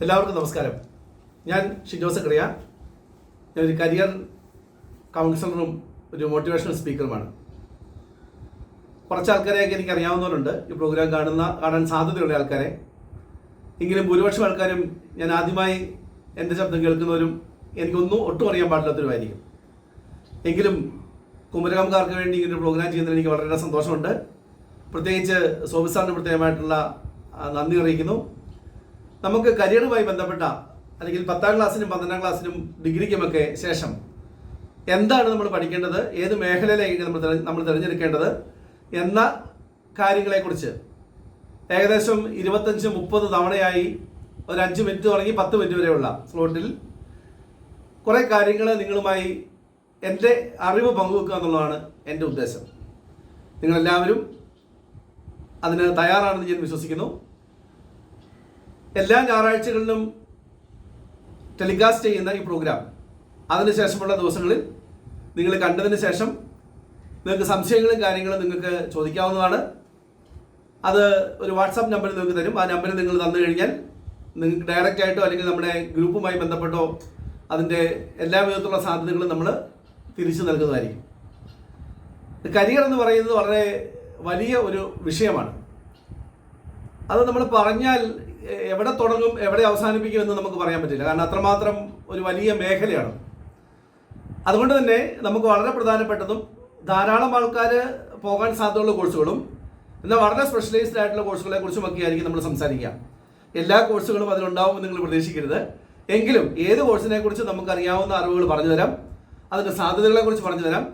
എല്ലാവർക്കും നമസ്കാരം. ഞാൻ ഷിജോ സക്കറിയ. ഞാനൊരു കരിയർ കൗൺസിലറും ഒരു മോട്ടിവേഷണൽ സ്പീക്കറുമാണ്. കുറച്ച് ആൾക്കാരെയൊക്കെ എനിക്ക് അറിയാവുന്നവരുണ്ട്, ഈ പ്രോഗ്രാം കാണാൻ സാധ്യതയുള്ള ആൾക്കാരെ. എങ്കിലും ഭൂരിപക്ഷം ആൾക്കാരും ഞാൻ ആദ്യമായി എൻ്റെ ശബ്ദം കേൾക്കുന്നവരും എനിക്കൊന്നും ഒട്ടും അറിയാൻ പാടില്ലാത്തവരുമായിരിക്കും. എങ്കിലും കുമരകംകാർക്ക് വേണ്ടി ഇങ്ങനൊരു പ്രോഗ്രാം ചെയ്യുന്നതിൽ എനിക്ക് വളരെ സന്തോഷമുണ്ട്. പ്രത്യേകിച്ച് സോബിസാറിന് പ്രത്യേകമായിട്ടുള്ള നന്ദി അറിയിക്കുന്നു. നമുക്ക് കരിയറുമായി ബന്ധപ്പെട്ട അല്ലെങ്കിൽ 10ാം ക്ലാസ്സിനും 12ാം ക്ലാസ്സിനും ഡിഗ്രിക്കുമൊക്കെ ശേഷം എന്താണ് നമ്മൾ പഠിക്കേണ്ടത്, ഏത് മേഖലയിലേക്ക് നമ്മൾ തിരഞ്ഞെടുക്കേണ്ടത് എന്ന കാര്യങ്ങളെക്കുറിച്ച് ഏകദേശം 25-30 തവണയായി ഒരു 5 മിനിറ്റ് തുടങ്ങി 10 മിനിറ്റ് വരെയുള്ള സ്ലോട്ടിൽ കുറേ കാര്യങ്ങൾ നിങ്ങളുമായി എൻ്റെ അറിവ് പങ്കുവെക്കുക എന്നുള്ളതാണ് എൻ്റെ ഉദ്ദേശം. നിങ്ങളെല്ലാവരും അതിന് തയ്യാറാണെന്ന് ഞാൻ വിശ്വസിക്കുന്നു. എല്ലാ ഞായറാഴ്ചകളിലും ടെലികാസ്റ്റ് ചെയ്യുന്ന ഈ പ്രോഗ്രാം അതിനുശേഷമുള്ള ദിവസങ്ങളിൽ നിങ്ങൾ കണ്ടതിന് ശേഷം നിങ്ങൾക്ക് സംശയങ്ങളും കാര്യങ്ങളും നിങ്ങൾക്ക് ചോദിക്കാവുന്നതാണ്. അത് ഒരു വാട്സാപ്പ് നമ്പർ നിങ്ങൾക്ക് തരും. ആ നമ്പറിൽ നിങ്ങൾ തന്നു കഴിഞ്ഞാൽ നിങ്ങൾക്ക് ഡയറക്റ്റ് ആയിട്ടോ അല്ലെങ്കിൽ നമ്മുടെ ഗ്രൂപ്പുമായി ബന്ധപ്പെട്ടോ അതിൻ്റെ എല്ലാ വിധത്തിലുള്ള സാധ്യതകളും നമ്മൾ തിരിച്ചു നൽകുന്നതായിരിക്കും. കരിയർ എന്ന് പറയുന്നത് വളരെ വലിയ ഒരു വിഷയമാണ്. അത് നമ്മൾ പറഞ്ഞാൽ എവിടെ തുടങ്ങും എവിടെ അവസാനിപ്പിക്കും എന്ന് നമുക്ക് പറയാൻ പറ്റില്ല. കാരണം അത്രമാത്രം ഒരു വലിയ മേഖലയാണ്. അതുകൊണ്ട് തന്നെ നമുക്ക് വളരെ പ്രധാനപ്പെട്ടതും ധാരാളം ആൾക്കാർ പോകാൻ സാധ്യതയുള്ള കോഴ്സുകളും എന്നാൽ വളരെ സ്പെഷ്യലൈസ്ഡ് ആയിട്ടുള്ള കോഴ്സുകളെ കുറിച്ചുമൊക്കെ ആയിരിക്കും നമ്മൾ സംസാരിക്കുക. എല്ലാ കോഴ്സുകളും അതിലുണ്ടാവുമെന്ന് നിങ്ങൾ പ്രതീക്ഷിക്കരുത്. എങ്കിലും ഏത് കോഴ്സിനെ കുറിച്ച് നമുക്കറിയാവുന്ന അറിവുകൾ പറഞ്ഞു തരാം, അതിൻ്റെ സാധ്യതകളെ കുറിച്ച് പറഞ്ഞു തരാം,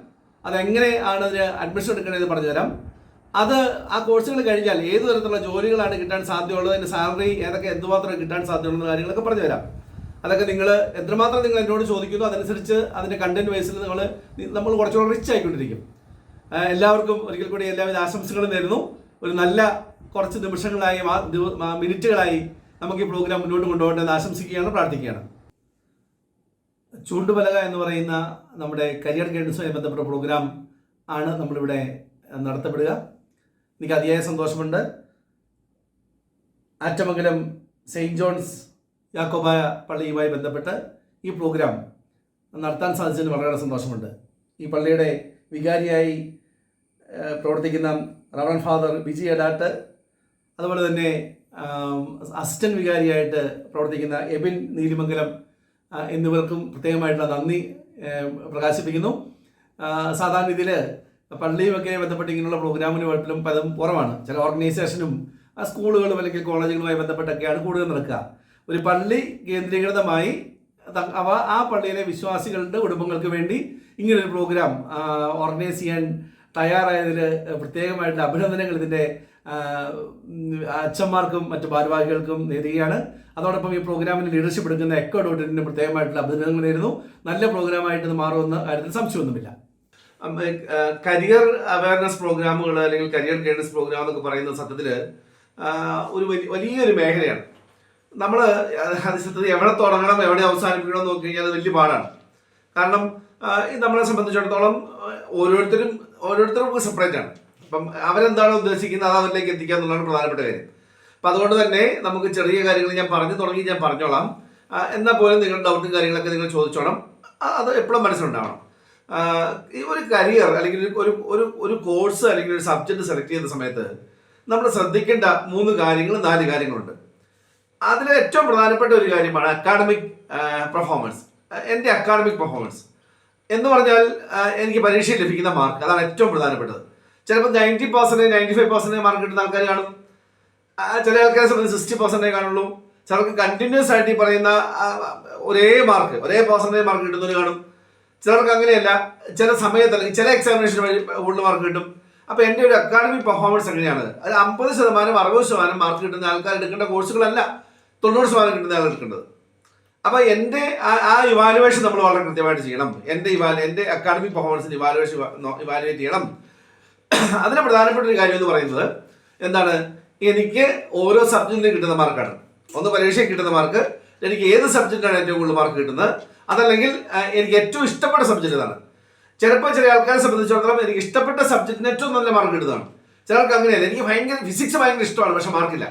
അതെങ്ങനെയാണ് അതിന് അഡ്മിഷൻ എടുക്കേണ്ടത് പറഞ്ഞു തരാം. അത് ആ കോഴ്സുകൾ കഴിഞ്ഞാൽ ഏത് തരത്തിലുള്ള ജോലികളാണ് കിട്ടാൻ സാധ്യതയുള്ളത്, അതിൻ്റെ സാലറി എന്തുമാത്രം കിട്ടാൻ സാധ്യതയുള്ള കാര്യങ്ങളൊക്കെ പറഞ്ഞു തരാം. അതൊക്കെ എത്രമാത്രം നിങ്ങൾ എന്നോട് ചോദിക്കുന്നു അതനുസരിച്ച് അതിൻ്റെ കണ്ടന്റ് വൈസിൽ നമ്മൾ കുറച്ചുകൂടെ റിച്ച് ആയിക്കൊണ്ടിരിക്കും. എല്ലാവർക്കും ഒരിക്കൽ കൂടി എല്ലാവിധ ആശംസകളും നേരുന്നു. ഒരു നല്ല കുറച്ച് നിമിഷങ്ങളായി മിനിറ്റുകളായി നമുക്ക് ഈ പ്രോഗ്രാം മുന്നോട്ട് കൊണ്ടുപോകട്ടെ എന്ന് ആശംസിക്കുകയാണ്, പ്രാർത്ഥിക്കുകയാണ്. ചൂണ്ടുപലക എന്ന് പറയുന്ന നമ്മുടെ കരിയർ ഗൈഡൻസുമായി ബന്ധപ്പെട്ട പ്രോഗ്രാം ആണ് നമ്മളിവിടെ നടത്തപ്പെടുക. എനിക്ക് അതിയായ സന്തോഷമുണ്ട്. ആറ്റമംഗലം സെയിൻറ്റ് ജോൺസ് യാക്കോബായ പള്ളിയുമായി ബന്ധപ്പെട്ട് ഈ പ്രോഗ്രാം നടത്താൻ സാധിച്ചതിന് വളരെ സന്തോഷമുണ്ട്. ഈ പള്ളിയുടെ വികാരിയായി പ്രവർത്തിക്കുന്ന റവറൻ ഫാദർ ബിജി എടാട്ട്, അതുപോലെ തന്നെ അസിസ്റ്റന്റ് വികാരിയായിട്ട് പ്രവർത്തിക്കുന്ന എബിൻ നീലിമംഗലം എന്നിവർക്കും പ്രത്യേകമായിട്ടുള്ള നന്ദി പ്രകാശിപ്പിക്കുന്നു. സാധാരണ ഇതിൽ പള്ളിയുമൊക്കെ ബന്ധപ്പെട്ട് ഇങ്ങനെയുള്ള പ്രോഗ്രാമിന് പലതും കുറവാണ്. ചില ഓർഗനൈസേഷനും സ്കൂളുകളും അല്ലെങ്കിൽ കോളേജുകളുമായി ബന്ധപ്പെട്ടൊക്കെയാണ് കൂടുതൽ നടക്കുക. ഒരു പള്ളി കേന്ദ്രീകൃതമായി ആ പള്ളിയിലെ വിശ്വാസികളുടെ കുടുംബങ്ങൾക്ക് വേണ്ടി ഇങ്ങനൊരു പ്രോഗ്രാം ഓർഗനൈസ് ചെയ്യാൻ തയ്യാറായതിൽ പ്രത്യേകമായിട്ടുള്ള അഭിനന്ദനങ്ങൾ ഇതിൻ്റെ അച്ഛന്മാർക്കും മറ്റു ഭാരവാഹികൾക്കും നേരുകയാണ്. അതോടൊപ്പം ഈ പ്രോഗ്രാമിന് ലീഡർഷിപ്പ് എടുക്കുന്ന എക്കോ ഡോട്ടിന് പ്രത്യേകമായിട്ടുള്ള അഭിനന്ദനങ്ങൾ നേരുന്നു. നല്ല പ്രോഗ്രാമായിട്ട് ഇത് മാറുമെന്ന കാര്യത്തിൽ സംശയമൊന്നുമില്ല. കരിയർ അവയർനെസ് പ്രോഗ്രാമുകൾ അല്ലെങ്കിൽ കരിയർ ഗൈഡൻസ് പ്രോഗ്രാം എന്നൊക്കെ പറയുന്ന സത്യത്തിൽ ഒരു വലിയൊരു മേഖലയാണ്. നമ്മൾ സത്യത്തിൽ എവിടെ തുടങ്ങണം എവിടെ അവസാനിപ്പിക്കണം എന്ന് നോക്കി കഴിഞ്ഞാൽ അത് വലിയ പാടാണ്. കാരണം നമ്മളെ സംബന്ധിച്ചിടത്തോളം ഓരോരുത്തരും സെപ്പറേറ്റ് ആണ്. അപ്പം അവരെന്താണോ ഉദ്ദേശിക്കുന്നത് അത് അവരിലേക്ക് എത്തിക്കുക എന്നുള്ളതാണ് പ്രധാനപ്പെട്ട കാര്യം. അപ്പം അതുകൊണ്ട് തന്നെ നമുക്ക് ചെറിയ കാര്യങ്ങൾ ഞാൻ പറഞ്ഞോളാം. എന്നാൽ പോലും നിങ്ങളുടെ ഡൗട്ടും കാര്യങ്ങളൊക്കെ നിങ്ങൾ ചോദിച്ചോണം. അത് എപ്പോഴും മനസ്സിലുണ്ടാവണം. ഈ ഒരു കരിയർ അല്ലെങ്കിൽ ഒരു കോഴ്സ് അല്ലെങ്കിൽ ഒരു സബ്ജക്റ്റ് സെലക്ട് ചെയ്യുന്ന സമയത്ത് നമ്മൾ ശ്രദ്ധിക്കേണ്ട 4 കാര്യങ്ങളുണ്ട്. അതിൽ ഏറ്റവും പ്രധാനപ്പെട്ട ഒരു കാര്യമാണ് അക്കാഡമിക് പെർഫോമൻസ്. എൻ്റെ അക്കാഡമിക് പെർഫോമൻസ് എന്ന് പറഞ്ഞാൽ എനിക്ക് പരീക്ഷയിൽ ലഭിക്കുന്ന മാർക്ക്, അതാണ് ഏറ്റവും പ്രധാനപ്പെട്ടത്. ചിലപ്പോൾ 90%, 95% മാർക്ക് കിട്ടുന്ന ആൾക്കാർ കാണും. ചില ആൾക്കാരെ സംബന്ധിച്ച് 60% കാണുള്ളൂ. ചിലർക്ക് കണ്ടിന്യൂസ് ആയിട്ട് ഈ പറയുന്ന ഒരേ പെർസെൻറ്റേജ് മാർക്ക് കിട്ടുന്നവർ കാണും. ചിലർക്ക് അങ്ങനെയല്ല, ചില സമയത്ത് അല്ലെങ്കിൽ ചില എക്സാമിനേഷൻ വഴി കൂടുതൽ മാർക്ക് കിട്ടും. അപ്പോൾ എൻ്റെ ഒരു അക്കാഡമിക് പെർഫോമൻസ് എങ്ങനെയാണ്? അത് 50%, 60% മാർക്ക് കിട്ടുന്ന ആൾക്കാർ എടുക്കേണ്ട കോഴ്സുകളല്ല 90% കിട്ടുന്ന ആൾ എടുക്കേണ്ടത്. അപ്പോൾ എൻ്റെ ആ ഇവാലുവേഷൻ നമ്മൾ വളരെ കൃത്യമായിട്ട് ചെയ്യണം. എൻ്റെ അക്കാഡമിക് പെർഫോമൻസിന് ഇവാലുവേറ്റ് ചെയ്യണം. അതിന് പ്രധാനപ്പെട്ട ഒരു കാര്യം എന്ന് പറയുന്നത് എന്താണ്? എനിക്ക് ഓരോ സബ്ജക്റ്റിനും കിട്ടുന്ന മാർക്കാണ്. ഒന്ന് പരീക്ഷയ്ക്ക് കിട്ടുന്ന മാർക്ക്, എനിക്ക് ഏത് സബ്ജക്റ്റാണ് ഏറ്റവും കൂടുതൽ മാർക്ക് കിട്ടുന്നത്, അതല്ലെങ്കിൽ എനിക്ക് ഏറ്റവും ഇഷ്ടപ്പെട്ട സബ്ജക്റ്റ് ഇതാണ്. ചിലപ്പോൾ ചില ആൾക്കാരെ സംബന്ധിച്ചിടത്തോളം എനിക്ക് ഇഷ്ടപ്പെട്ട സബ്ജക്റ്റിന് ഏറ്റവും നല്ല മാർക്ക് കിട്ടുന്നതാണ്. ചിലർക്ക് അങ്ങനെയല്ല, എനിക്ക് ഫിസിക്സ് ഭയങ്കര ഇഷ്ടമാണ് പക്ഷെ മാർക്കില്ല.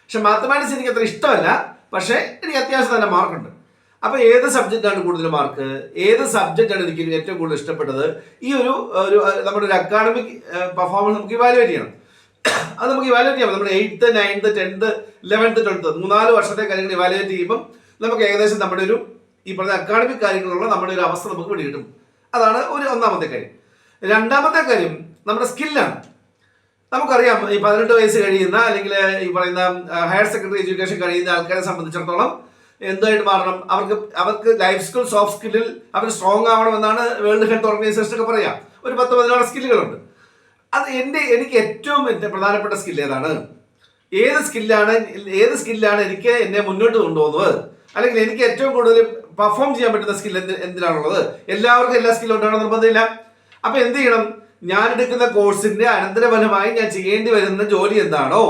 പക്ഷെ മാത്തമാറ്റിക്സ് എനിക്ക് അത്ര ഇഷ്ടമല്ല, പക്ഷേ എനിക്ക് അത്യാവശ്യം നല്ല മാർക്കുണ്ട്. അപ്പോൾ ഏത് സബ്ജക്റ്റാണ് കൂടുതൽ മാർക്ക്, ഏത് സബ്ജക്റ്റാണ് എനിക്ക് ഏറ്റവും കൂടുതൽ ഇഷ്ടപ്പെട്ടത്, ഈ ഒരു നമ്മുടെ ഒരു അക്കാഡമിക് പെർഫോമൻസ് നമുക്ക് ഇവാലുവേറ്റ് ചെയ്യണം. അത് നമുക്ക് ഇവാലുവേറ്റ് ചെയ്യാം. നമ്മുടെ 8th 9th 10th 11th 12th 3-4 വർഷത്തെ കാര്യങ്ങൾ ഇവാലുവേറ്റ് ചെയ്യുമ്പോൾ നമുക്ക് ഏകദേശം നമ്മുടെ ഒരു ഈ പറഞ്ഞ അക്കാഡമിക് കാര്യങ്ങളുള്ള നമ്മുടെ ഒരു അവസ്ഥ നമുക്ക് വേണ്ടി കിട്ടും. അതാണ് ഒന്നാമത്തെ കാര്യം. രണ്ടാമത്തെ കാര്യം നമ്മുടെ സ്കില്ലാണ്. നമുക്കറിയാം ഈ 18 വയസ്സ് കഴിയുന്ന അല്ലെങ്കിൽ ഈ പറയുന്ന ഹയർ സെക്കൻഡറി എഡ്യൂക്കേഷൻ കഴിയുന്ന ആൾക്കാരെ സംബന്ധിച്ചിടത്തോളം എന്തായിട്ട് മാറണം, അവർക്ക് ലൈഫ് സ്കിൽ സോഫ്റ്റ് സ്കില്ലിൽ അവർ സ്ട്രോങ് ആവണമെന്നാണ് വേൾഡ് ഹെൽത്ത് ഓർഗനൈസേഷൻ ഒക്കെ പറയാം. ഒരു 10-16 സ്കില്ലുകളുണ്ട്. അത് എനിക്ക് ഏറ്റവും പ്രധാനപ്പെട്ട സ്കില്ല് ഏതാണ്, ഏത് സ്കില്ലാണ് എനിക്ക് എന്നെ മുന്നോട്ട് കൊണ്ടുപോകുന്നത്, അല്ലെങ്കിൽ എനിക്ക് ഏറ്റവും കൂടുതൽ പെർഫോം ചെയ്യാൻ പറ്റുന്ന സ്കിൽ എന്തിനാണുള്ളത്. എല്ലാവർക്കും എല്ലാ സ്കില്ലും ഉണ്ടാകണം നിർബന്ധമില്ല. അപ്പൊ എന്ത് ചെയ്യണം, ഞാൻ എടുക്കുന്ന കോഴ്സിന്റെ അനന്തരഫലമായി ഞാൻ ചെയ്യേണ്ടി വരുന്ന ജോലി എന്താണോ,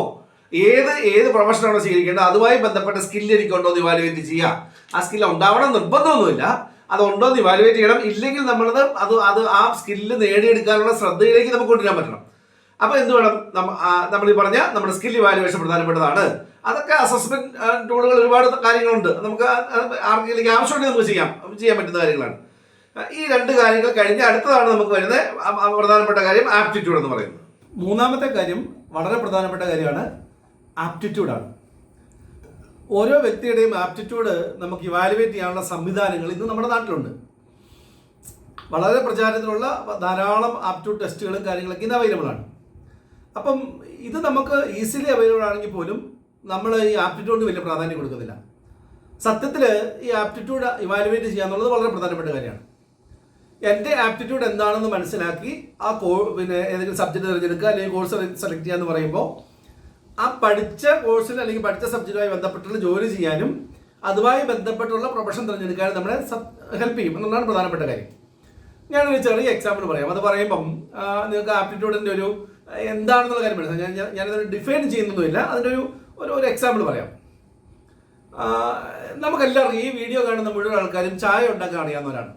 ഏത് പ്രൊഫഷനാണോ സ്വീകരിക്കേണ്ടത്, അതുമായി ബന്ധപ്പെട്ട സ്കില്ല് എനിക്കുണ്ടോ എന്ന് ഇവാലുവേറ്റ് ചെയ്യുക. ആ സ്കില്ല് ഉണ്ടാവണം നിർബന്ധമൊന്നുമില്ല, അതുണ്ടോ എന്ന് ഇവാലുവേറ്റ് ചെയ്യണം. ഇല്ലെങ്കിൽ അത് ആ സ്കില്ല് നേടിയെടുക്കാനുള്ള ശ്രദ്ധയിലേക്ക് നമുക്ക് കൊണ്ടുവരാൻ പറ്റണം. അപ്പൊ എന്ത് വേണം, നമ്മൾ ഈ പറഞ്ഞ നമ്മുടെ സ്കിൽ ഇവാലുവേഷൻ പ്രധാനപ്പെട്ടതാണ്. അതൊക്കെ അസസ്മെന്റ് ടൂളുകൾ ഒരുപാട് കാര്യങ്ങളുണ്ട്. നമുക്ക് ആർക്കെങ്കിലും ആവശ്യമുണ്ടെങ്കിൽ നമുക്ക് ചെയ്യാൻ പറ്റുന്ന കാര്യങ്ങളാണ്. ഈ 2 കാര്യങ്ങൾ കഴിഞ്ഞ് അടുത്തതാണ് നമുക്ക് വരുന്ന പ്രധാനപ്പെട്ട കാര്യം ആപ്റ്റിറ്റ്യൂഡ് എന്ന് പറയുന്നത്. മൂന്നാമത്തെ കാര്യം വളരെ പ്രധാനപ്പെട്ട കാര്യമാണ്, ആപ്റ്റിറ്റ്യൂഡാണ്. ഓരോ വ്യക്തിയുടെയും ആപ്റ്റിറ്റ്യൂഡ് നമുക്ക് ഇവാലുവേറ്റ് ചെയ്യാനുള്ള സംവിധാനങ്ങൾ ഇന്ന് നമ്മുടെ നാട്ടിലുണ്ട്. വളരെ പ്രചാരത്തിലുള്ള ധാരാളം ആപ്റ്റിറ്റ്യൂഡ് ടെസ്റ്റുകളും കാര്യങ്ങളൊക്കെ ഇന്ന് അവൈലബിൾ ആണ്. അപ്പം ഇത് നമുക്ക് ഈസിലി അവൈലബിൾ ആണെങ്കിൽ പോലും നമ്മൾ ഈ ആപ്റ്റിറ്റ്യൂഡിന് വലിയ പ്രാധാന്യം കൊടുക്കുന്നില്ല. സത്യത്തിൽ ഈ ആപ്റ്റിറ്റ്യൂഡ് ഇവാലുവേറ്റ് ചെയ്യുക എന്നുള്ളത് വളരെ പ്രധാനപ്പെട്ട കാര്യമാണ്. എൻ്റെ ആപ്റ്റിറ്റ്യൂഡ് എന്താണെന്ന് മനസ്സിലാക്കി ഏതെങ്കിലും സബ്ജക്റ്റ് തിരഞ്ഞെടുക്കുക അല്ലെങ്കിൽ കോഴ്സ് സെലക്ട് ചെയ്യുക എന്ന് പറയുമ്പോൾ ആ പഠിച്ച കോഴ്സിൽ അല്ലെങ്കിൽ പഠിച്ച സബ്ജക്റ്റുമായി ബന്ധപ്പെട്ടുള്ള ജോലി ചെയ്യാനും അതുമായി ബന്ധപ്പെട്ടുള്ള പ്രൊഫഷൻ തിരഞ്ഞെടുക്കാനും നമ്മളെ ഹെൽപ്പ് ചെയ്യും എന്നുള്ളതാണ് പ്രധാനപ്പെട്ട കാര്യം. ഞാനൊരു ചെറിയ എക്സാമ്പിൾ പറയാം. അത് പറയുമ്പം നിങ്ങൾക്ക് ആപ്റ്റിറ്റ്യൂഡിൻ്റെ ഒരു എന്താണെന്നുള്ള കാര്യം മനസ്സിലാക്കാം. ഞാനതൊരു ഡിഫൈൻ ചെയ്യുന്നൊന്നുമില്ല, അതിൻ്റെ ഒരു എക്സാമ്പിൾ പറയാം. നമുക്കെല്ലാവർക്കും ഈ വീഡിയോ കാണുന്ന മുഴുവൻ ആൾക്കാരും ചായ ഉണ്ടാക്കാൻ അറിയാവുന്നവരാണ്.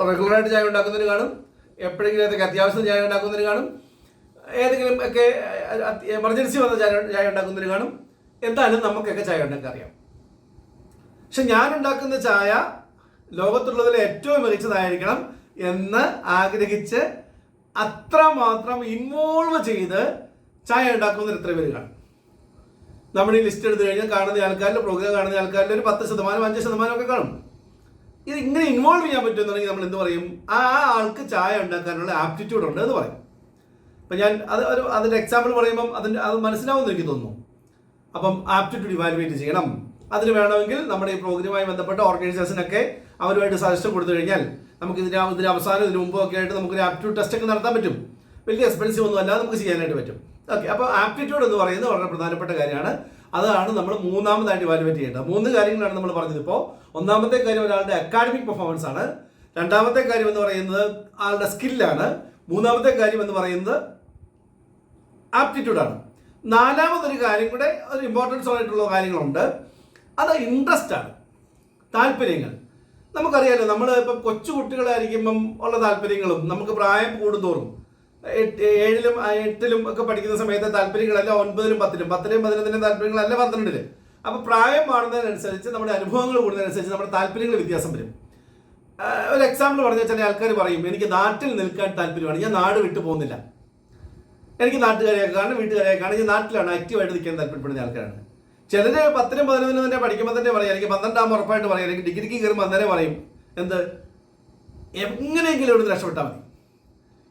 റെഗുലറായിട്ട് ചായ ഉണ്ടാക്കുന്നതിന് കാണും, എപ്പോഴെങ്കിലും ഏതൊക്കെ അത്യാവശ്യം ചായ ഉണ്ടാക്കുന്നതിന് കാണും, ഏതെങ്കിലും ഒക്കെ എമർജൻസി വന്ന ചായ ഉണ്ടാക്കുന്നതിന് കാണും. എന്തായാലും നമുക്കൊക്കെ ചായ ഉണ്ടാക്കാൻ അറിയാം. പക്ഷെ ഞാൻ ഉണ്ടാക്കുന്ന ചായ ലോകത്തുള്ളതിൽ ഏറ്റവും മികച്ചതായിരിക്കണം എന്ന് ആഗ്രഹിച്ച് അത്രമാത്രം ഇൻവോൾവ് ചെയ്ത് ചായ ഉണ്ടാക്കുന്നതിന് എത്ര പേര് കാണും? നമ്മൾ ഈ ലിസ്റ്റ് എടുത്തു കഴിഞ്ഞാൽ കാണുന്ന ആൾക്കാരിൽ, പ്രോഗ്രാം കാണുന്ന ആൾക്കാരിൽ ഒരു 10%, 5% ഒക്കെ കാണും. ഇത് ഇങ്ങനെ ഇൻവോൾവ് ചെയ്യാൻ പറ്റുമെന്നുണ്ടെങ്കിൽ നമ്മൾ എന്ത് പറയും, ആ ആൾക്ക് ചായ ഉണ്ടാക്കാനുള്ള ആപ്റ്റിറ്റ്യൂഡ് ഉണ്ട് എന്ന് പറയും. അപ്പം ഞാൻ അതിൻ്റെ എക്സാമ്പിൾ പറയുമ്പം അത് മനസ്സിലാവുമെന്ന് എനിക്ക് തോന്നുന്നു. അപ്പം ആപ്റ്റിറ്റ്യൂഡ് ഇവാലുവേറ്റ് ചെയ്യണം. അതിന് വേണമെങ്കിൽ നമ്മുടെ ഈ പ്രോഗ്രാമുമായി ബന്ധപ്പെട്ട ഓർഗനൈസേഷനൊക്കെ അവരുമായിട്ട് സജഷൻ കൊടുത്തു കഴിഞ്ഞാൽ നമുക്ക് ഇതിന് അവസാനം ഇതിന് മുമ്പ് ഒക്കെ ആയിട്ട് നമുക്കൊരു ആപ്റ്റിറ്റ്യൂഡ് ടെസ്റ്റ് ഒക്കെ നടത്താൻ പറ്റും. വലിയ എക്സ്പെൻസീവ് ഒന്നും അല്ലാതെ നമുക്ക് ചെയ്യാനായിട്ട് പറ്റും. ഓക്കെ, അപ്പോൾ ആപ്റ്റിറ്റ്യൂഡ് എന്ന് പറയുന്നത് വളരെ പ്രധാനപ്പെട്ട കാര്യമാണ്. അതാണ് നമ്മൾ മൂന്നാമതായിട്ട് ഇവാലുവേറ്റ് ചെയ്യേണ്ടത്. 3 കാര്യങ്ങളാണ് നമ്മൾ പറഞ്ഞത്. ഇപ്പോൾ ഒന്നാമത്തെ കാര്യം ഒരാളുടെ അക്കാഡമിക് പെർഫോമൻസ് ആണ്. രണ്ടാമത്തെ കാര്യം എന്ന് പറയുന്നത് ആളുടെ സ്കില്ലാണ്. മൂന്നാമത്തെ കാര്യം എന്ന് പറയുന്നത് ആപ്റ്റിറ്റ്യൂഡാണ്. നാലാമതൊരു കാര്യം കൂടെ ഒരു ഇമ്പോർട്ടൻസ് ആയിട്ടുള്ള കാര്യങ്ങളുണ്ട്. അത് ഇൻട്രസ്റ്റ് ആണ്, താല്പര്യങ്ങൾ. നമുക്കറിയാലോ, നമ്മൾ ഇപ്പം കൊച്ചു കുട്ടികളായിരിക്കുമ്പം ഉള്ള താല്പര്യങ്ങളും നമുക്ക് പ്രായം കൂടുന്തോറും 7ലും 8ലും ഒക്കെ പഠിക്കുന്ന സമയത്തെ താല്പര്യങ്ങളല്ല 9ലും 10ലും 11ലും താല്പര്യങ്ങളല്ല 12ല്. അപ്പോൾ പ്രായം മാറുന്നതിനനുസരിച്ച് നമ്മുടെ അനുഭവങ്ങൾ കൂടുന്നതിനനുസരിച്ച് നമ്മുടെ താല്പര്യങ്ങൾ വ്യത്യാസം വരും. ഒരു എക്സാമ്പിൾ പറഞ്ഞാൽ ചില ആൾക്കാർ പറയും, എനിക്ക് നാട്ടിൽ നിൽക്കാൻ താല്പര്യമാണ്, ഞാൻ നാട് വിട്ടു പോകുന്നില്ല. എനിക്ക് നാട്ടുകാരെയൊക്കെ കാണും, വീട്ടുകാരെയൊക്കെ കാണും, ഞാൻ നാട്ടിലാണ് ആക്റ്റീവായിട്ട് നിൽക്കാൻ താല്പര്യപ്പെടുന്ന ആൾക്കാരാണ്. ചിലർ 10ലും 11ലും തന്നെ പഠിക്കുമ്പോൾ തന്നെ പറയാം, എനിക്ക് 12 ഉറപ്പായിട്ട് പറയാം, എനിക്ക് ഡിഗ്രിക്ക് കയറുമ്പോൾ അന്നേരം പറയും എന്ത്, എങ്ങനെയെങ്കിലും ഇവിടുന്ന് രക്ഷപ്പെട്ടാൽ മതി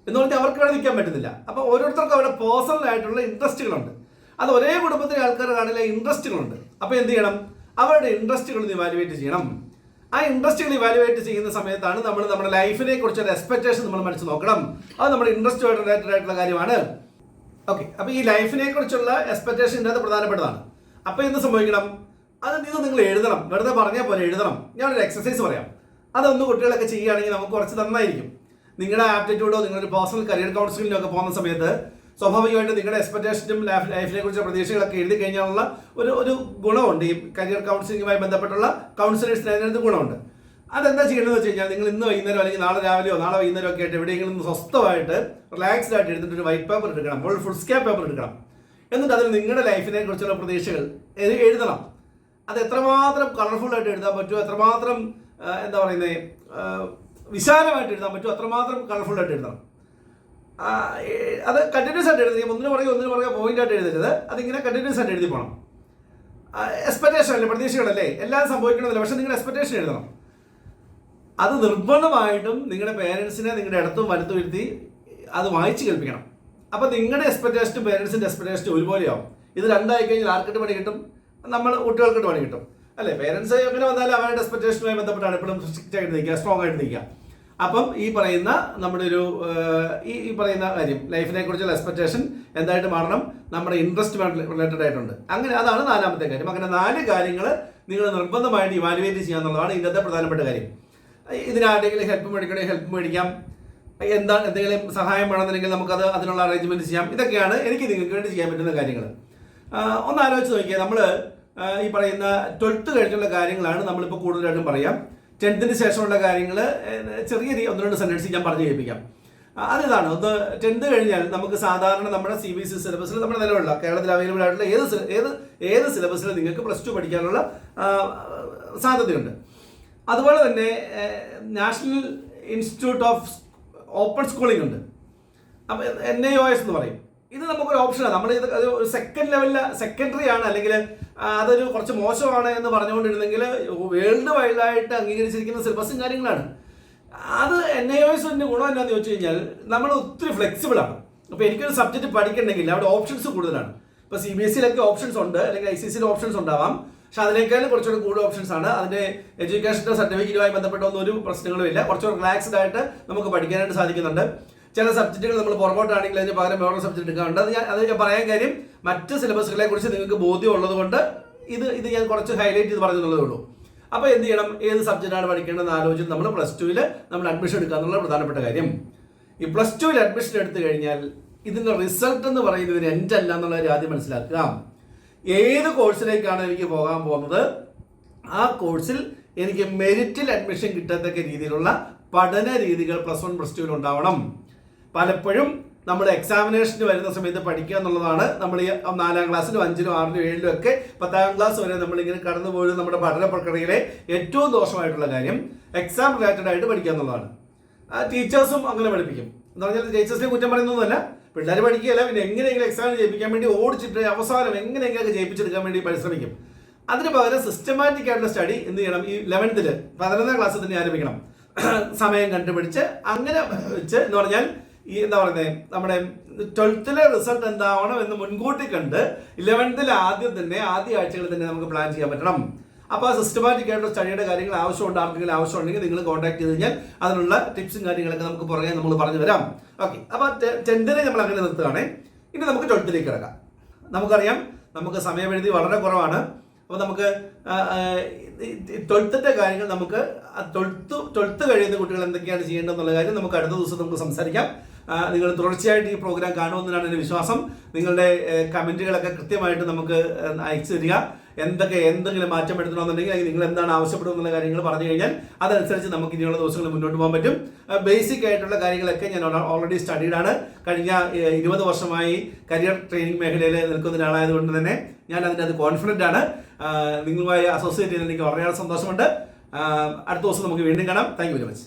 എന്ന് പറഞ്ഞാൽ അവർക്ക് ഇവിടെ നിൽക്കാൻ പറ്റുന്നില്ല. അപ്പോൾ ഓരോരുത്തർക്കും അവരുടെ പേഴ്സണൽ ആയിട്ടുള്ള ഇൻട്രസ്റ്റുകളുണ്ട്. അത് ഒരേ കുടുംബത്തിലെ ആൾക്കാർ കാണില്ല, ഇൻട്രസ്റ്റുകളുണ്ട്. അപ്പോൾ എന്ത് ചെയ്യണം, അവരുടെ ഇൻട്രസ്റ്റുകൾ ഇവാലുവേറ്റ് ചെയ്യണം. ആ ഇൻട്രസ്റ്റുകൾ ഇവാലുവേറ്റ് ചെയ്യുന്ന സമയത്താണ് നമ്മൾ നമ്മുടെ ലൈഫിനെ കുറിച്ചൊരു എക്സ്പെക്ടേഷൻ നമ്മൾ മനസ്സിൽ നോക്കണം. അത് നമ്മുടെ ഇൻട്രസ്റ്റുമായിട്ട് റിലേറ്റഡ് ആയിട്ടുള്ള കാര്യമാണ്. ഓക്കെ, അപ്പോൾ ഈ ലൈഫിനെ കുറിച്ചുള്ള എക്സ്പെക്ടേഷൻ ഇതിനകത്ത് പ്രധാനപ്പെട്ടതാണ്. അപ്പോൾ എന്ത് സംഭവിക്കണം, അത് നിങ്ങൾ എഴുതണം. വെറുതെ പറഞ്ഞാൽ പോലെ എഴുതണം. ഞാനൊരു എക്സസൈസ് പറയാം, അതൊന്ന് കുട്ടികളൊക്കെ ചെയ്യുകയാണെങ്കിൽ നമുക്ക് കുറച്ച് നന്നായിരിക്കും. നിങ്ങളുടെ ആപ്റ്റിറ്റ്യൂഡോ നിങ്ങളൊരു പേഴ്സണൽ കരിയർ കൗൺസിലിംഗിലോ ഒക്കെ പോകുന്ന സമയത്ത് സ്വാഭാവികമായിട്ട് നിങ്ങളുടെ എക്സ്പെക്ടേഷനും ലൈഫിനെ കുറിച്ചുള്ള പ്രതീക്ഷകളൊക്കെ എഴുതി കഴിഞ്ഞാലുള്ള ഒരു ഗുണമുണ്ട്. ഈ കരിയർ കൗൺസിലിംഗുമായി ബന്ധപ്പെട്ടുള്ള കൗൺസിലേഴ്സിന് അതിനകത്ത് ഗുണമുണ്ട്. അതെന്താ ചെയ്യേണ്ടതെന്ന് വെച്ച് കഴിഞ്ഞാൽ, നിങ്ങൾ ഇന്ന് വൈകുന്നേരം അല്ലെങ്കിൽ നാളെ രാവിലെയോ നാളെ വൈകുന്നേരം ഒക്കെ ആയിട്ട് എവിടെയെങ്കിലും സ്വസ്ഥമായിട്ട് റിലാക്സ്ഡ് ആയിട്ട് എടുത്തിട്ട് ഒരു വൈറ്റ് പേപ്പർ എടുക്കണം, ഫുൾ സ്കേപ്പ് പേപ്പർ എടുക്കണം. എന്നിട്ട് അതിൽ നിങ്ങളുടെ ലൈഫിനെ കുറിച്ചുള്ള പ്രതീക്ഷകൾ എഴുതണം. അത് എത്രമാത്രം കളർഫുള്ളായിട്ട് എഴുതാൻ പറ്റുമോ, എത്രമാത്രം എന്താ പറയുന്നത് വിശാലമായിട്ട് എഴുതാൻ പറ്റുമോ അത്രമാത്രം കളർഫുള്ളായിട്ട് എഴുതണം. അത് കണ്ടിന്യൂസ് ആയിട്ട് എഴുതി, ഒന്നിനു പുറകെ പോയിന്റായിട്ട് എഴുതരുത്. അതിങ്ങനെ കണ്ടിന്യൂസ് ആയിട്ട് എഴുതി പോകണം. എക്സ്പെക്ടേഷൻ അല്ലേ, പ്രതീക്ഷകളല്ലേ, എല്ലാം സംഭവിക്കണമെന്നില്ല, പക്ഷെ നിങ്ങളുടെ എക്സ്പെക്ടേഷൻ എഴുതണം. അത് നിർബന്ധമായിട്ടും നിങ്ങളുടെ പേരൻസിനെ നിങ്ങളുടെ ഇടത്തും വലത്തും ഇരുത്തി അത് വായിച്ച് കേൾപ്പിക്കണം. അപ്പം നിങ്ങളുടെ എക്സ്പെക്ടേഷനും പേരൻസിൻ്റെ എക്സ്പെക്ടേഷനും ഒരുപോലെയാവും. ഇത് രണ്ടായി കഴിഞ്ഞാൽ ആർക്കിട്ട് പണി കിട്ടും? നമ്മൾ കുട്ടികൾക്കിട്ട് പണി കിട്ടും അല്ലേ. പേരൻസ് എങ്ങനെ വന്നാലും അവരുടെ എക്സ്പെക്ടേഷനുമായി ബന്ധപ്പെട്ടാണ് എപ്പോഴും സ്ട്രിക്റ്റ് ആയിട്ട് നിൽക്കുക, സ്ട്രോങ് ആയിട്ട് നിൽക്കുക. അപ്പം ഈ പറയുന്ന നമ്മുടെ ഒരു ഈ പറയുന്ന കാര്യം ലൈഫിനെ കുറിച്ചുള്ള എക്സ്പെക്ടേഷൻ എന്തായിട്ട് മാറണം? നമ്മുടെ ഇൻട്രസ്റ്റ് റിലേറ്റഡ് ആയിട്ടുണ്ട്. അങ്ങനെ അതാണ് 4ാമത്തെ കാര്യം. അങ്ങനെ 4 കാര്യങ്ങൾ നിങ്ങൾ നിർബന്ധമായിട്ട് ഇവാലുവേറ്റ് ചെയ്യുക എന്നുള്ളതാണ് ഇന്നത്തെ പ്രധാനപ്പെട്ട കാര്യം. ഇതിനാരുടെങ്കിലും ഹെൽപ്പ് മേടിക്കാം, എന്തെങ്കിലും സഹായം വേണമെന്നുണ്ടെങ്കിൽ നമുക്കത് അതിനുള്ള അറേഞ്ച്മെന്റ് ചെയ്യാം. ഇതൊക്കെയാണ് എനിക്ക് നിങ്ങൾക്ക് വേണ്ടി ചെയ്യാൻ പറ്റുന്ന കാര്യങ്ങൾ. ഒന്ന് ആലോചിച്ച് നോക്കിയാൽ നമ്മൾ ഈ പറയുന്ന 12th കഴിഞ്ഞുള്ള കാര്യങ്ങളാണ് നമ്മളിപ്പോൾ കൂടുതലായിട്ടും പറയാം. 10th ശേഷമുള്ള കാര്യങ്ങൾ ചെറിയ 1-2 സെന്റൻസ് ഞാൻ പറഞ്ഞു കേൾപ്പിക്കാം. അതിതാണ് ഒന്ന് 10th കഴിഞ്ഞാൽ നമുക്ക് സാധാരണ നമ്മുടെ CBSE സിലബസിൽ നമ്മുടെ നിലവിലുള്ള കേരളത്തിൽ അവൈലബിൾ ആയിട്ടുള്ള ഏത് സിലബസിൽ നിങ്ങൾക്ക് +2 പഠിക്കാനുള്ള സാധ്യതയുണ്ട്. അതുപോലെ തന്നെ national institute of open schooling ഉണ്ട്. അപ്പം NIOS എന്ന് പറയും. ഇത് നമുക്കൊരു ഓപ്ഷനാണ്. നമ്മൾ ഇത് ഒരു സെക്കൻഡ് ലെവലിൽ സെക്കൻഡറി ആണ്, അല്ലെങ്കിൽ അതൊരു കുറച്ച് മോശമാണ് എന്ന് പറഞ്ഞുകൊണ്ടിരുന്നെങ്കിൽ വേൾഡ് വൈഡായിട്ട് അംഗീകരിച്ചിരിക്കുന്ന സിലബസും കാര്യങ്ങളാണ്. അത് NIOSന്റെ ഗുണം എന്താണെന്ന് ചോദിച്ചു കഴിഞ്ഞാൽ നമ്മൾ ഒത്തിരി ഫ്ലെക്സിബിൾ ആണ്. അപ്പോൾ എനിക്കൊരു സബ്ജക്റ്റ് പഠിക്കണമെങ്കിൽ അവിടെ ഓപ്ഷൻസ് കൂടുതലാണ്. ഇപ്പോൾ CBSEയിലൊക്കെ ഓപ്ഷൻസ് ഉണ്ട്, അല്ലെങ്കിൽ ICSEയിൽ ഓപ്ഷൻസ് ഉണ്ടാവാം. പക്ഷെ അതിനേക്കാളും കുറച്ചുകൂടി കൂടുതൽ ഓപ്ഷൻസ് ആണ്. അതിൻ്റെ എഡ്യൂക്കേഷൻ്റെ സർട്ടിഫിക്കറ്റുമായി ബന്ധപ്പെട്ടൊന്നും ഒരു പ്രശ്നങ്ങളും ഇല്ല. കുറച്ചുകൂടി റിലാക്സ്ഡ് ആയിട്ട് നമുക്ക് പഠിക്കാനായിട്ട് സാധിക്കുന്നുണ്ട്. ചില സബ്ജക്റ്റുകൾ നമ്മൾ പുറകോട്ടാണെങ്കിൽ അതിന് പകരം വേറെ സബ്ജക്റ്റ് എടുക്കാറുണ്ട്. അത് ഞാൻ പറയാൻ കാര്യം മറ്റ് സിലബസുകളെ കുറിച്ച് നിങ്ങൾക്ക് ബോധ്യം ഉള്ളത് കൊണ്ട് ഇത് ഞാൻ കുറച്ച് ഹൈലൈറ്റ് ചെയ്ത് പറഞ്ഞെന്നുള്ളതേ ഉള്ളൂ. അപ്പോൾ എന്ത് ചെയ്യണം? ഏത് സബ്ജക്റ്റാണ് പഠിക്കേണ്ടതെന്ന് ആലോചിച്ച് നമ്മൾ +2 നമ്മൾ അഡ്മിഷൻ എടുക്കുക എന്നുള്ള പ്രധാനപ്പെട്ട കാര്യം. ഈ +2 അഡ്മിഷൻ എടുത്തു കഴിഞ്ഞാൽ ഇതിൻ്റെ റിസൾട്ട് എന്ന് പറയുന്നതിന് എൻഡ് അല്ല എന്നുള്ള കാര്യം ആദ്യം മനസ്സിലാക്കുക. ഏത് കോഴ്സിലേക്കാണ് എനിക്ക് പോകാൻ പോകുന്നത്, ആ കോഴ്സിൽ എനിക്ക് മെറിറ്റിൽ അഡ്മിഷൻ കിട്ടത്തക്ക രീതിയിലുള്ള പഠന രീതികൾ +1 +2 ഉണ്ടാവണം. പലപ്പോഴും നമ്മൾ എക്സാമിനേഷന് വരുന്ന സമയത്ത് പഠിക്കുക എന്നുള്ളതാണ് നമ്മൾ ഈ 4ാം ക്ലാസ്സിലും 5ലും 6ലും 7ലും ഒക്കെ 10ാം ക്ലാസ് വരെ നമ്മളിങ്ങനെ കടന്നുപോയത് നമ്മുടെ പഠന പ്രക്രിയയിലെ ഏറ്റവും ദോഷമായിട്ടുള്ള കാര്യം എക്സാം റിലേറ്റഡ് ആയിട്ട് പഠിക്കുക എന്നുള്ളതാണ്. ടീച്ചേഴ്സും അങ്ങനെ പഠിപ്പിക്കും എന്ന് പറഞ്ഞാൽ ടീച്ചേഴ്സിനെ കുറ്റം പറയുന്നൊന്നുമല്ല. പിള്ളേർ പഠിക്കുകയല്ല, പിന്നെ എങ്ങനെയെങ്കിലും എക്സാം ജയിപ്പിക്കാൻ വേണ്ടി ഓടിച്ചിട്ട് അവസാനം എങ്ങനെയെങ്കിലൊക്കെ ജയിപ്പിച്ചെടുക്കാൻ വേണ്ടി പരിശ്രമിക്കും. അതിന് പകരം സിസ്റ്റമാറ്റിക് ആയിട്ടുള്ള സ്റ്റഡി എന്ത് ചെയ്യണം? ഈ 11th 11ാം ക്ലാസ്സിൽ തന്നെ ആരംഭിക്കണം. സമയം കണ്ടുപിടിച്ച് അങ്ങനെ വെച്ച് എന്ന് പറഞ്ഞാൽ ഈ എന്താ പറയുന്നത് നമ്മുടെ 12th റിസൾട്ട് എന്താവണം എന്ന് മുൻകൂട്ടി കണ്ട് 11th ആദ്യ ആഴ്ചകളിൽ തന്നെ നമുക്ക് പ്ലാൻ ചെയ്യാൻ പറ്റണം. അപ്പോൾ ആ സിസ്റ്റമാറ്റിക് ആയിട്ടുള്ള സ്റ്റഡിയുടെ കാര്യങ്ങൾ ആവശ്യമുണ്ട്. ആർക്കെങ്കിലും ആവശ്യമുണ്ടെങ്കിൽ നിങ്ങൾ കോൺടാക്ട് ചെയ്ത് കഴിഞ്ഞാൽ അതിനുള്ള ടിപ്സും കാര്യങ്ങളൊക്കെ നമുക്ക് പുറകെ നമ്മൾ പറഞ്ഞു തരാം. ഓക്കെ, അപ്പോൾ 10th നമ്മൾ അങ്ങനെ നിർത്തുകയാണേ. ഇനി നമുക്ക് 12th കിടക്കാം. നമുക്കറിയാം നമുക്ക് സമയപരിധി വളരെ കുറവാണ്. അപ്പോൾ നമുക്ക് 12th കാര്യങ്ങൾ നമുക്ക് 12th കഴിയുന്ന കുട്ടികൾ എന്തൊക്കെയാണ് ചെയ്യേണ്ടതെന്നുള്ള കാര്യം നമുക്ക് അടുത്ത ദിവസം നമുക്ക് സംസാരിക്കാം. നിങ്ങൾ തുടർച്ചയായിട്ട് ഈ പ്രോഗ്രാം കാണുമെന്നാണ് എൻ്റെ വിശ്വാസം. നിങ്ങളുടെ കമൻറ്റുകളൊക്കെ കൃത്യമായിട്ട് നമുക്ക് അയച്ചു തരിക. എന്തെങ്കിലും മാറ്റം വരുത്തണമെന്നുണ്ടെങ്കിൽ നിങ്ങൾ എന്താണ് ആവശ്യപ്പെടുക എന്നുള്ള കാര്യങ്ങൾ പറഞ്ഞു കഴിഞ്ഞാൽ അതനുസരിച്ച് നമുക്ക് ഇനിയുള്ള ദിവസങ്ങളിൽ മുന്നോട്ട് പോകാൻ പറ്റും. ബേസിക് ആയിട്ടുള്ള കാര്യങ്ങളൊക്കെ ഞാൻ ഓൾറെഡി സ്റ്റഡീഡാണ്. കഴിഞ്ഞ 20 വർഷമായി കരിയർ ട്രെയിനിങ് മേഖലയിൽ നിൽക്കുന്ന ഒരാളായതുകൊണ്ട് തന്നെ ഞാൻ അതിനകത്ത് കോൺഫിഡൻ്റ് ആണ്. നിങ്ങളുമായി അസോസിയേറ്റ് ചെയ്യാൻ എനിക്ക് വളരെയേറെ സന്തോഷമുണ്ട്. അടുത്ത ദിവസം നമുക്ക് വീണ്ടും കാണാം. Thank you very much.